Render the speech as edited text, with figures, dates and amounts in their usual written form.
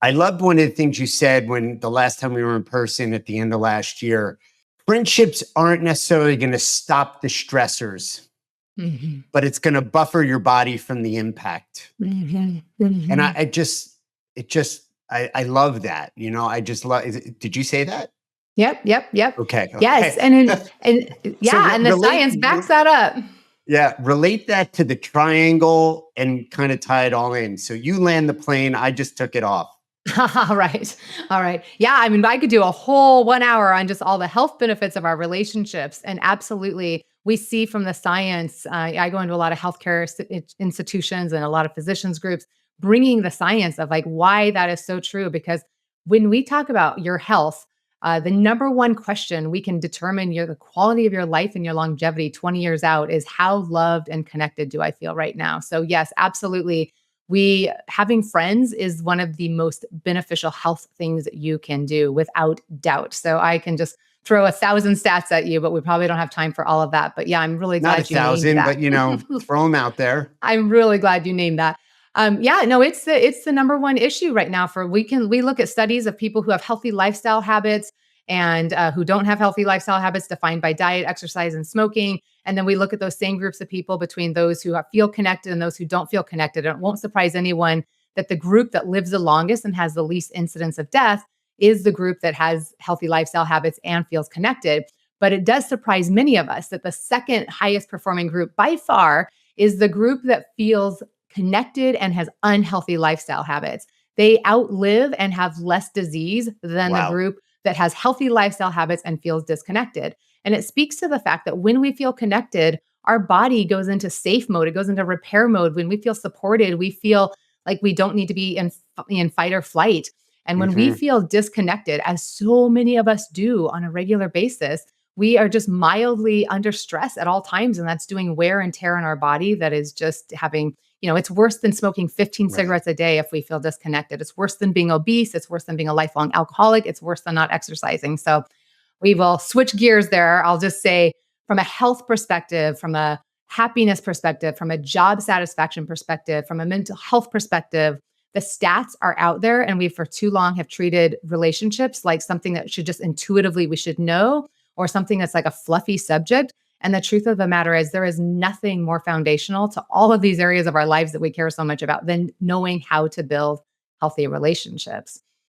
I loved one of the things you said when the last time we were in person at the end of last year. Friendships aren't necessarily going to stop the stressors, Mhm. but it's going to buffer your body from the impact. Mhm. And Mhm. I love that. I just love, did you say that? Yep. Okay. Yes, Okay. and So yeah, and the science backs that up. yeah, relate that to the triangle and kind of tie it all in. So you land the plane, I just took it off. All right. All right. Yeah. I mean, I could do a whole 1 hour on just all the health benefits of our relationships. And absolutely, we see from the science. I go into a lot of healthcare institutions and a lot of physicians groups bringing the science of like why that is so true. Because when we talk about your health, the number one question we can determine the quality of your life and your longevity 20 years out is how loved and connected do I feel right now? So, yes, absolutely we having friends is one of the most beneficial health things that you can do without doubt. So I can just throw 1,000 stats at you, but we probably don't have time for all of that. But yeah, I'm really Not a glad you named thousand, that. but throw them out there. I'm really glad you named that. Yeah, no, it's the number one issue right now. We look at studies of people who have healthy lifestyle habits and who don't have healthy lifestyle habits defined by diet, exercise, and smoking. And then we look at those same groups of people between those who feel connected and those who don't feel connected. And it won't surprise anyone that the group that lives the longest and has the least incidence of death is the group that has healthy lifestyle habits and feels connected. But it does surprise many of us that the second highest performing group by far is the group that feels connected and has unhealthy lifestyle habits. They outlive and have less disease than the Wow. group that has healthy lifestyle habits and feels disconnected. And it speaks to the fact that when we feel connected, our body goes into safe mode, it goes into repair mode. When we feel supported, we feel like we don't need to be in fight or flight. And when we Hmm. feel disconnected, as so many of us do on a regular basis, we are just mildly under stress at all times. And that's doing wear and tear in our body that is just having, it's worse than smoking 15 Right. cigarettes a day if we feel disconnected. It's worse than being obese. It's worse than being a lifelong alcoholic. It's worse than not exercising. So we will switch gears there. I'll just say from a health perspective, from a happiness perspective, from a job satisfaction perspective, from a mental health perspective, the stats are out there. And we for too long have treated relationships like something that should just intuitively we should know or something that's like a fluffy subject. And the truth of the matter is, there is nothing more foundational to all of these areas of our lives that we care so much about than knowing how to build healthy relationships.